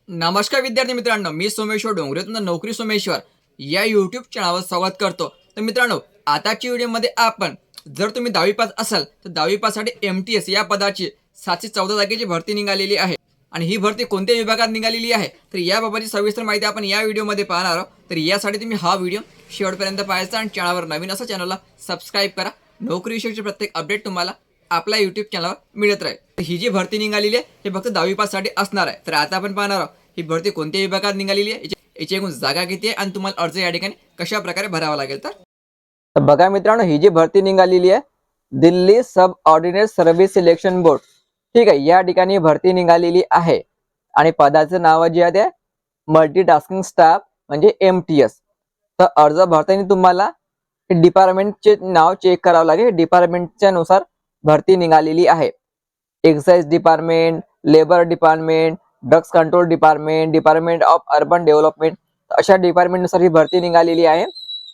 नमस्कार विद्यार्थी मित्रांनो, मी सोमेश्वर डोंगरेतून नोकरी सोमेश्वर या यूट्यूब चॅनलवर स्वागत करतो. तर मित्रांनो, आताच्या व्हिडिओमध्ये आपण जर तुम्ही 10वी पास असाल तर 10वी पाससाठी MTS या पदाची 714 जागेची भरती निघालेली आहे. आणि ही भरती कोणत्या विभागात निघालेली आहे तर याबाबतची सविस्तर माहिती आपण या व्हिडिओमध्ये पाहणार आहोत. तर यासाठी तुम्ही हा व्हिडिओ शेवटपर्यंत पाहायचा आणि चॅनलवर नवीन असं चॅनलला सबस्क्राईब करा. नोकरी विषयीचे प्रत्येक अपडेट तुम्हाला आपल्या यूट्यूब चॅनलवर मिळत राहील. तर ही जी भरती निघालेली आहे हे फक्त 10वी पाससाठी असणार आहे. तर आता आपण पाहणार आहोत ही भरती कोणत्या विभागात निघालेली आहे, याची एकूण जागा किती आहे आणि तुम्हाला अर्ज या ठिकाणी कशा प्रकारे भरावा लागेल. तर बघा मित्रांनो, ही जी भरती निघालेली आहे दिल्ली सब ऑर्डिनेट सर्व्हिस सिलेक्शन बोर्ड, ठीक आहे, या ठिकाणी भरती निघालेली आहे. आणि पदाचं नाव जे आहे ते मल्टीटास्किंग स्टाफ म्हणजे MTS. तर अर्ज भरताना तुम्हाला डिपार्टमेंटचे नाव चेक करावं लागेल. डिपार्टमेंटच्या नुसार भरती निघालेली आहे. Excise department, labour department, drugs control department, department of urban development, अशा डिपार्टमेंटनुसार ही भरती निघालेली आहे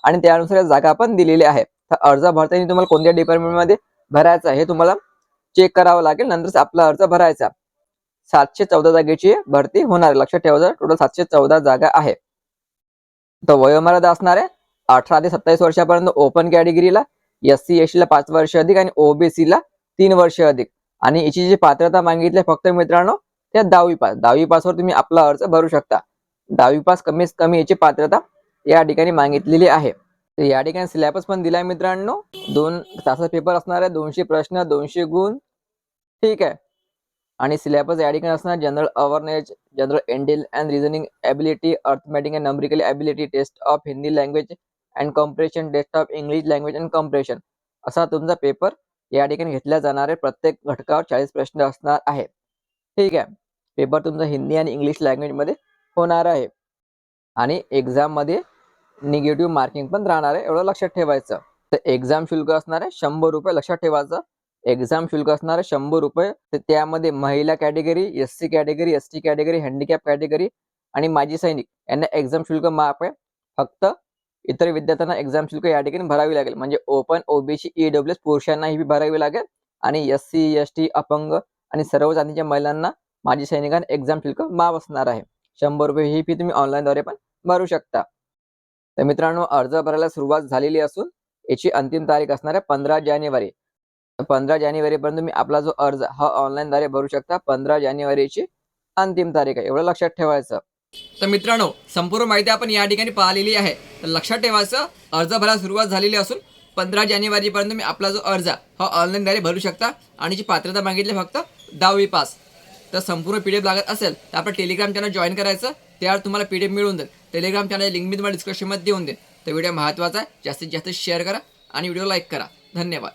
आणि त्यानुसार जागा पण दिलेली आहे. तर अर्ज भरताना तुम्हाला कोणत्या डिपार्टमेंटमध्ये भरायचा हे तुम्हाला चेक करावं लागेल, नंतर आपला अर्ज भरायचा. 714 जागेची भरती होणार, लक्षात ठेवायचं. टोटल 714 जागा आहे. तर वयोमर्यादा असणार आहे 18 ते 27 वर्षापर्यंत ओपन कॅटेगरीला, SC ST ला 5 वर्ष अधिक आणि OBC ला 3 वर्ष अधिक. आणि याची जी पात्रता मागितली फक्त मित्रांनो त्या 10वी पास. 10वी पासवर तुम्ही आपला अर्ज भरू शकता. 10वी पास कमीत कमी याची पात्रता या ठिकाणी मागितलेली आहे. तर या ठिकाणी सिलेबस पण दिलाय मित्रांनो. 2 तासाचा पेपर असणार आहे, 200 प्रश्न, 200 गुण, ठीक आहे. आणि सिलेबस या ठिकाणी असणार general awareness, general intel and reasoning ability, arithmetic and numerical ability, test of Hindi language and comprehension, test of English language and comprehension, असा तुमचा पेपर या ठिकाणी घेतला जाणार आहे. प्रत्येक घटकावर 40 प्रश्न असणार आहे, ठीक आहे. पेपर तुमचा हिंदी आणि इंग्लिश लँग्वेज मध्ये होणार आहे. आणि एक्झाम मध्ये निगेटिव्ह मार्किंग पण राहणार आहे, एवढं लक्षात ठेवायचं. तर एक्झाम शुल्क असणार आहे 100 रुपये, लक्षात ठेवायचं. एक्झाम शुल्क असणार आहे 100 रुपये. तर त्यामध्ये महिला category, SC category, ST category, handicap category आणि माजी सैनिक यांना एक्झाम शुल्क माफ आहे. फक्त इतर विद्यार्थ्यांना एक्झाम शुल्क या ठिकाणी भरावी लागेल. म्हणजे ओपन, OBC, EWS पुरुषांना ही भरावी लागेल आणि SC ST अपंग आणि सर्व जातीच्या महिलांना, माजी सैनिकांना एक्झाम शुल्क माफ असणार आहे. 100 रुपये ही फी तुम्ही ऑनलाईनद्वारे पण भरू शकता. तर मित्रांनो, अर्ज भरायला सुरुवात झालेली असून याची अंतिम तारीख असणार आहे 15 जानेवारी. 15 जानेवारीपर्यंत तुम्ही आपला जो अर्ज हा ऑनलाईनद्वारे भरू शकता. 15 जानेवारीची अंतिम तारीख आहे, एवढं लक्षात ठेवायचं. तर मित्रांनो, संपूर्ण माहिती आपण या ठिकाणी पाहिलेली आहे. तर लक्षात ठेवायचं, अर्ज भरायला सुरुवात झालेली असून 15 जानेवारीपर्यंत तुम्ही आपला जो अर्ज हा ऑनलाईनद्वारे भरू शकता. आणि जी पात्रता मागितली फक्त 10वी पास. तर संपूर्ण PDF लागत असेल तर आपलं टेलिग्राम चॅनल जॉईन करायचं, त्यावर तुम्हाला PDF मिळून जाईल. टेलिग्राम चॅनल लिंक मी तुम्हाला डिस्क्रिप्शनमध्ये देऊन देईन. तर व्हिडिओ महत्त्वाचा आहे, जास्तीत जास्त शेअर करा आणि व्हिडिओ लाईक करा. धन्यवाद.